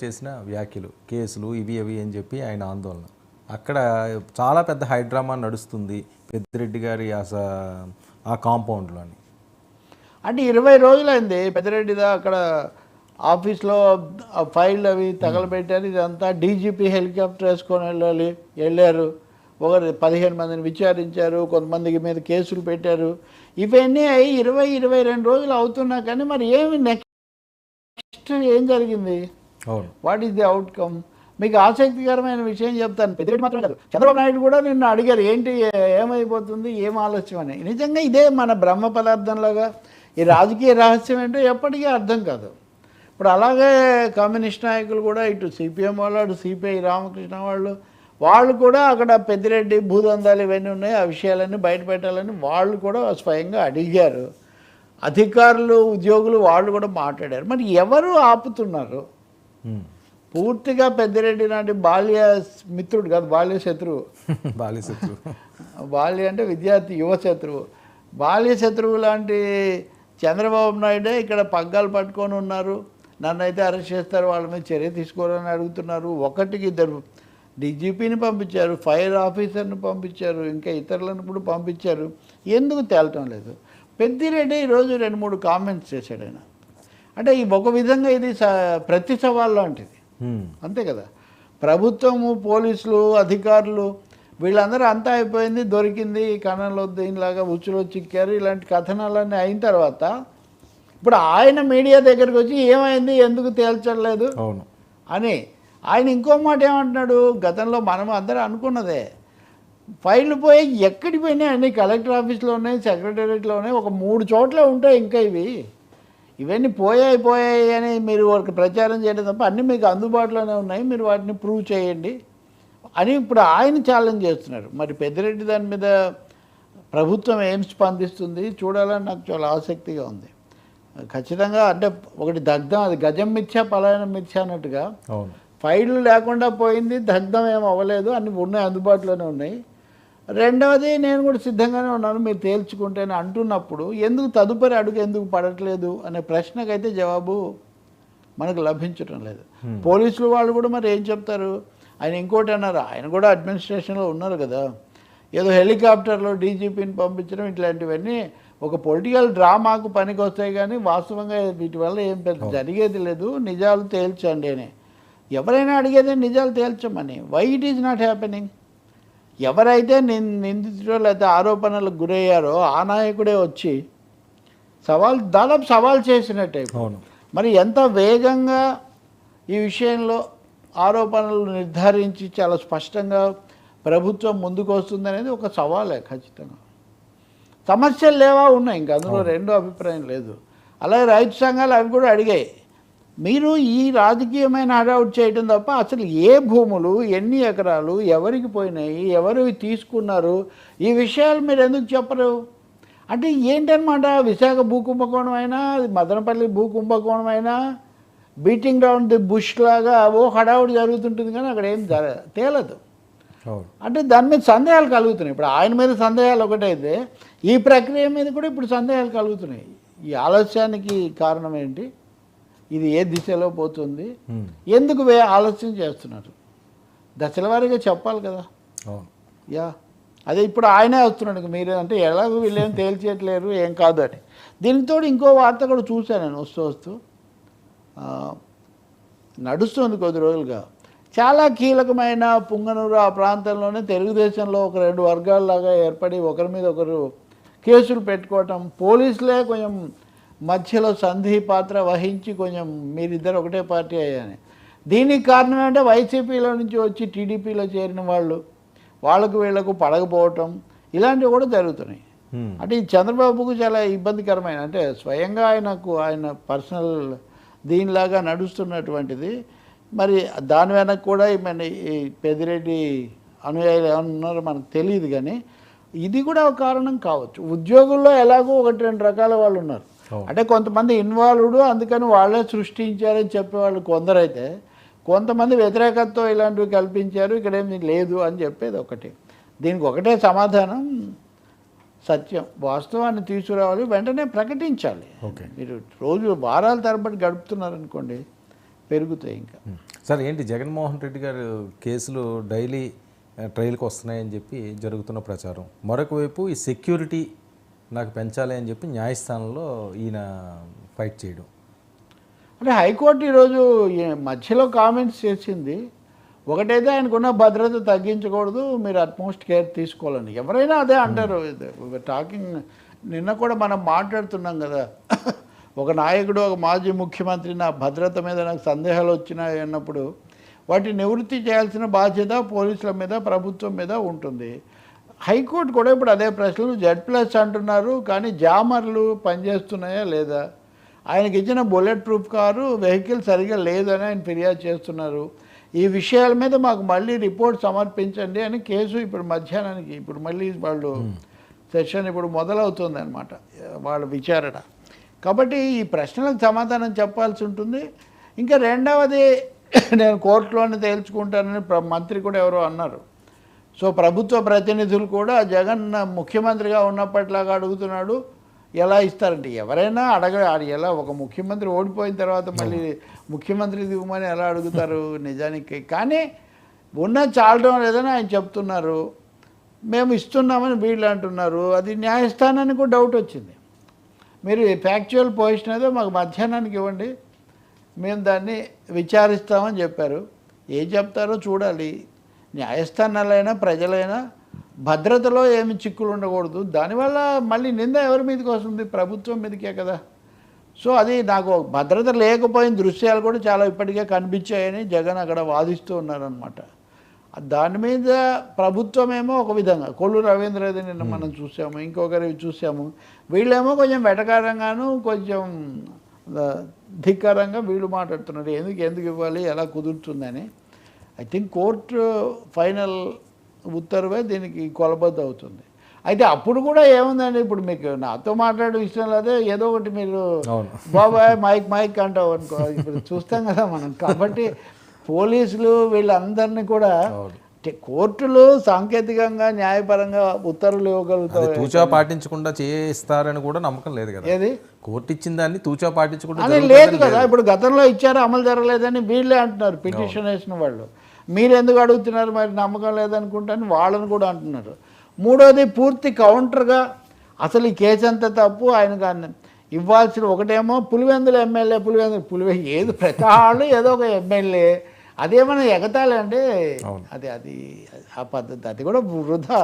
చేసిన వ్యాఖ్యలు కేసులు ఇవి అవి అని చెప్పి ఆయన ఆందోళన అక్కడ చాలా పెద్ద హైడ్రామా నడుస్తుంది పెద్దిరెడ్డి గారి ఆ కాంపౌండ్లోని. అంటే 20 రోజులైంది పెద్దిరెడ్డిదా అక్కడ ఆఫీస్లో ఫైల్ అవి తగలబెట్టారు. ఇదంతా డీజీపీ హెలికాప్టర్ వేసుకొని వెళ్ళారు. ఒకరు 15 మందిని విచారించారు, కొంతమందికి మీద కేసులు పెట్టారు. ఇవన్నీ అయ్యి 20-22 రోజులు అవుతున్నా కానీ మరి ఏమి నెక్స్ట్ ఏం జరిగింది? What is the outcome? మీకు ఆసక్తికరమైన విషయం చెప్తాను. పెద్దిరెడ్డి మాత్రం కాదు, చంద్రబాబు నాయుడు కూడా నిన్ను అడిగారు ఏంటి ఏమైపోతుంది ఏం ఆలస్యం అని. నిజంగా ఇదే మన బ్రహ్మ పదార్థంలాగా ఈ రాజకీయ రహస్యం ఏంటో ఎప్పటికీ అర్థం కాదు. ఇప్పుడు అలాగే కమ్యూనిస్ట్ నాయకులు కూడా ఇటు సిపిఎం వాళ్ళు అటు సిపిఐ రామకృష్ణ వాళ్ళు కూడా అక్కడ పెద్దిరెడ్డి భూదందాలు ఇవన్నీ ఉన్నాయి, ఆ విషయాలన్నీ బయట పెట్టాలని వాళ్ళు కూడా స్వయంగా అడిగారు. అధికారులు ఉద్యోగులు వాళ్ళు కూడా మాట్లాడారు. మరి ఎవరు ఆపుతున్నారు? పూర్తిగా పెద్దిరెడ్డి లాంటి బాల్య మిత్రుడు కాదు, బాల్య శత్రువు. బాల్య అంటే విద్యార్థి యువ శత్రువు. బాల్య శత్రువు లాంటి చంద్రబాబు నాయుడే ఇక్కడ పగ్గాలు పట్టుకొని ఉన్నారు. నన్ను అయితే అరెస్ట్ చేస్తారు, వాళ్ళ మీద చర్య తీసుకోవాలని అడుగుతున్నారు. ఒకటికి ఇద్దరు డీజీపీని పంపించారు, ఫైర్ ఆఫీసర్ని పంపించారు, ఇంకా ఇతరులను కూడా పంపించారు. ఎందుకు తేలటం లేదు? పెద్దిరెడ్డి ఈరోజు 2-3 కామెంట్స్ చేశాడు ఆయన. అంటే ఈ ఒక విధంగా ఇది ప్రతి సవాల్ లాంటిది, అంతే కదా. ప్రభుత్వము, పోలీసులు, అధికారులు వీళ్ళందరూ అంతా అయిపోయింది, దొరికింది, కణంలో దీనిలాగా ఉచ్చులో చిక్కారు, ఇలాంటి కథనాలన్నీ అయిన తర్వాత ఇప్పుడు ఆయన మీడియా దగ్గరికి వచ్చి ఏమైంది ఎందుకు తేల్చలేదు అని ఆయన ఇంకో మాట ఏమంటున్నాడు? గతంలో మనం అందరూ అనుకున్నదే, ఫైళ్ళు పోయి ఎక్కడికి పోయినాయి అన్నీ కలెక్టర్ ఆఫీస్లో ఉన్నాయి, సెక్రటేరియట్లో ఉన్నాయి, ఒక 3 చోట్ల ఉంటాయి. ఇంకా ఇవన్నీ పోయాయి అని మీరు వాళ్ళకి ప్రచారం చేయడం తప్ప అన్నీ మీకు అందుబాటులోనే ఉన్నాయి, మీరు వాటిని ప్రూవ్ చేయండి అని ఇప్పుడు ఆయన ఛాలెంజ్ చేస్తున్నారు. మరి పెద్దిరెడ్డి దాని మీద ప్రభుత్వం ఏం స్పందిస్తుంది చూడాలని నాకు చాలా ఆసక్తిగా ఉంది. ఖచ్చితంగా అంటే ఒకటి దగ్ధం, అది గజం మిథ్య పలాయనం మిథ్య అన్నట్టుగా ఫైళ్ళు లేకుండా పోయింది, దగ్ధం ఏం అవ్వలేదు, అన్నీ ఉన్నాయి, అందుబాటులోనే ఉన్నాయి. రెండవది నేను కూడా సిద్ధంగానే ఉన్నాను మీరు తేల్చుకుంటేనే అంటున్నప్పుడు ఎందుకు తదుపరి అడుగు ఎందుకు పడట్లేదు అనే ప్రశ్నకైతే జవాబు మనకు లభించడం లేదు. పోలీసులు వాళ్ళు కూడా మరి ఏం చెప్తారు? ఆయన ఇంకోటి అన్నారు, ఆయన కూడా అడ్మినిస్ట్రేషన్లో ఉన్నారు కదా, ఏదో హెలికాప్టర్లో డీజీపీని పంపించడం ఇట్లాంటివన్నీ ఒక పొలిటికల్ డ్రామాకు పనికి వస్తాయి కానీ వాస్తవంగా వీటి వల్ల ఏం పెద్ద జరిగేది లేదు, నిజాలు తేల్చండి అని ఎవరైనా అడిగేదే, నిజాలు తేల్చమని. Why it is not happening? ఎవరైతే నిందితుడో లేకపోతే ఆరోపణలకు గురయ్యారో ఆ నాయకుడే వచ్చి దాదాపు సవాల్ చేసినట్టే. మరి ఎంత వేగంగా ఈ విషయంలో ఆరోపణలు నిర్ధారించి చాలా స్పష్టంగా ప్రభుత్వం ముందుకు వస్తుందనేది ఒక సవాలే. ఖచ్చితంగా సమస్యలు లేవా ఉన్నాయి, ఇంకా అందులో రెండో అభిప్రాయం లేదు. అలాగే రైతు సంఘాలు అవి కూడా అడిగాయి, మీరు ఈ రాజకీయమైన హడావుట్ చేయడం తప్ప అసలు ఏ భూములు, ఎన్ని ఎకరాలు, ఎవరికి పోయినాయి, ఎవరు తీసుకున్నారు, ఈ విషయాలు మీరు ఎందుకు చెప్పరు? అంటే ఏంటనమాట, విశాఖ భూ కుంభకోణం అయినా, మదనపల్లి భూ కుంభకోణం అయినా బీటింగ్ డౌన్ ది బుష్ లాగా ఓ హడావుడి జరుగుతుంటుంది కానీ అక్కడ ఏం తేలదు. అంటే దాని మీద సందేహాలు కలుగుతున్నాయి. ఇప్పుడు ఆయన మీద సందేహాలు ఒకటైతే ఈ ప్రక్రియ మీద కూడా ఇప్పుడు సందేహాలు కలుగుతున్నాయి. ఈ ఆలస్యానికి కారణం ఏంటి? ఇది ఏ దిశలో పోతుంది? ఎందుకు ఆలస్యం చేస్తున్నారు? దశల వారీగా చెప్పాలి కదా. అదే ఇప్పుడు ఆయనే వస్తున్నాడు, మీరు అంటే ఎలాగో వీళ్ళేం తేల్చేయట్లేరు ఏం కాదు అని. దీనితో ఇంకో వార్త కూడా చూశాను నేను వస్తూ నడుస్తుంది కొద్ది రోజులుగా. చాలా కీలకమైన పుంగనూరు ఆ ప్రాంతంలోనే తెలుగుదేశంలో ఒక 2 వర్గాల్లాగా ఏర్పడి ఒకరి మీద ఒకరు కేసులు పెట్టుకోవటం, పోలీసులే కొంచెం మధ్యలో సంధి పాత్ర వహించి కొంచెం మీరిద్దరు ఒకటే పార్టీ అయ్యాని. దీనికి కారణం అంటే వైసీపీలో నుంచి వచ్చి టీడీపీలో చేరిన వాళ్ళకు వీళ్లకు పడకపోవటం ఇలాంటివి కూడా జరుగుతున్నాయి. అంటే ఈ చంద్రబాబుకు చాలా ఇబ్బందికరమైన, అంటే స్వయంగా ఆయన పర్సనల్ దీనిలాగా నడుస్తున్నటువంటిది. మరి దాని వెనక కూడా ఈ పెద్దిరెడ్డి అనుయాయులు ఏమన్నా ఉన్నారో మనకు తెలియదు కానీ ఇది కూడా ఒక కారణం కావచ్చు. ఉద్యోగుల్లో ఎలాగో 1-2 రకాల వాళ్ళు ఉన్నారు. అంటే కొంతమంది ఇన్వాల్వ్డ్, అందుకని వాళ్ళే సృష్టించారని చెప్పేవాళ్ళు కొందరైతే, కొంతమంది వ్యతిరేకతతో ఇలాంటివి కల్పించారు, ఇక్కడేమి లేదు అని చెప్పేది ఒకటి. దీనికి ఒకటే సమాధానం, సత్యం, వాస్తవాన్ని తీసుకురావాలి, వెంటనే ప్రకటించాలి. మీరు రోజు వారాల తరబడి గడుపుతున్నారనుకోండి, పెరుగుతాయి ఇంకా. సార్ ఏంటి జగన్మోహన్ రెడ్డి గారు కేసులు డైలీ ట్రయల్కి వస్తున్నాయని చెప్పి జరుగుతున్న ప్రచారం, మరొక వైపు ఈ సెక్యూరిటీ నాకు పెంచాలి అని చెప్పి న్యాయస్థానంలో ఈయన ఫైట్ చేయడం. అంటే హైకోర్టు ఈరోజు మధ్యలో కామెంట్స్ చేసింది, ఒకటైతే ఆయనకున్న భద్రత తగ్గించకూడదు, మీరు అట్మోస్ట్ కేర్ తీసుకోవాలని. ఎవరైనా అదే అంటారు. టాకింగ్ నిన్న కూడా మనం మాట్లాడుతున్నాం కదా, ఒక నాయకుడు ఒక మాజీ ముఖ్యమంత్రి నా భద్రత మీద నాకు సందేహాలు వచ్చినాయి అన్నప్పుడు వాటిని నివృత్తి చేయాల్సిన బాధ్యత పోలీసుల మీద, ప్రభుత్వం మీద ఉంటుంది. హైకోర్టు కూడా ఇప్పుడు అదే ప్రశ్నలు Z+ అంటున్నారు, కానీ జామర్లు పనిచేస్తున్నాయా లేదా, ఆయనకి ఇచ్చిన బుల్లెట్ ప్రూఫ్ కారు వెహికల్ సరిగా లేదని ఆయన ఫిర్యాదు చేస్తున్నారు. ఈ విషయాల మీద మాకు మళ్ళీ రిపోర్ట్ సమర్పించండి అని కేసు ఇప్పుడు మధ్యాహ్నానికి, ఇప్పుడు మళ్ళీ వాళ్ళు సెషన్ ఇప్పుడు మొదలవుతుంది అనమాట వాళ్ళ విచారణ. కాబట్టి ఈ ప్రశ్నలకు సమాధానం చెప్పాల్సి ఉంటుంది. ఇంకా రెండవది, నేను కోర్టులోనే తేల్చుకుంటానని మంత్రి కూడా ఎవరో అన్నారు. సో ప్రభుత్వ ప్రతినిధులు కూడా జగన్ ముఖ్యమంత్రిగా ఉన్నప్పటిలాగా అడుగుతున్నాడు, ఎలా ఇస్తారంటే ఎవరైనా ఎలా ఒక ముఖ్యమంత్రి ఓడిపోయిన తర్వాత మళ్ళీ ముఖ్యమంత్రి దిగుమని ఎలా అడుగుతారు నిజానికి. కానీ ఉన్న చాలడం లేదని ఆయన చెప్తున్నారు, మేము ఇస్తున్నామని వీళ్ళు అంటున్నారు. అది న్యాయస్థానానికి కూడా డౌట్ వచ్చింది. మీరు ఫ్యాక్చువల్ పొజిషన్ ఏదో మాకు మధ్యాహ్నానికి ఇవ్వండి, మేము దాన్ని విచారిస్తామని చెప్పారు. ఏం చెప్తారో చూడాలి. న్యాయస్థానాలైనా ప్రజలైనా భద్రతలో ఏమి చిక్కులు ఉండకూడదు. దానివల్ల మళ్ళీ నింద ఎవరి మీదకి వస్తుంది, ప్రభుత్వం మీదకే కదా. సో అది నాకు భద్రత లేకపోయిన దృశ్యాలు కూడా చాలా ఇప్పటికే కనిపించాయని జగన్ అక్కడ వాదిస్తూ ఉన్నారనమాట. దాని మీద ప్రభుత్వమేమో ఒక విధంగా, కొల్లు రవీంద్రది నిన్న మనం చూసాము, ఇంకొకరి చూసాము, వీళ్ళేమో కొంచెం వెటకారంగాను కొంచెం ధిక్కారంగా వీళ్ళు మాట్లాడుతున్నారు, ఎందుకు ఇవ్వాలి, ఎలా కుదురుతుందని. ఐ థింక్ కోర్టు ఫైనల్ ఉత్తర్వే దీనికి కొలబద్దు అవుతుంది. అయితే అప్పుడు కూడా ఏముందండి, ఇప్పుడు మీకు నాతో మాట్లాడే ఇష్టం లేదా, ఏదో ఒకటి మీరు బాబాయ్ మైక్ అంటావు అనుకో, ఇప్పుడు చూస్తాం కదా మనం. కాబట్టి పోలీసులు వీళ్ళందరినీ కూడా కోర్టులు సాంకేతికంగా న్యాయపరంగా ఉత్తర్వులు ఇవ్వగలుగుతారు. తూచా పాటించకుండా చేస్తారని కూడా నమ్మకం లేదు కదా. ఏది కోర్టు ఇచ్చిన దాన్ని తూచా పాటించకుండా అది లేదు కదా. ఇప్పుడు గతంలో ఇచ్చారు, అమలు జరగలేదని వీళ్ళే అంటున్నారు, పిటిషన్ వేసిన వాళ్ళు. మీరు ఎందుకు అడుగుతున్నారు, మరి నమ్మకం లేదనుకుంటాను వాళ్ళని కూడా అంటున్నారు. మూడోది, పూర్తి కౌంటర్గా అసలు ఈ కేసు అంతా తప్పు, ఆయన ఇవ్వాల్సిన ఒకటేమో పులివెందుల ఎమ్మెల్యే ఏది ప్రతి వాళ్ళు ఏదో ఒక ఎమ్మెల్యే, అదేమన్నా ఎగతాళి అంటే అది ఆ పద్ధతి, అది కూడా వృధా.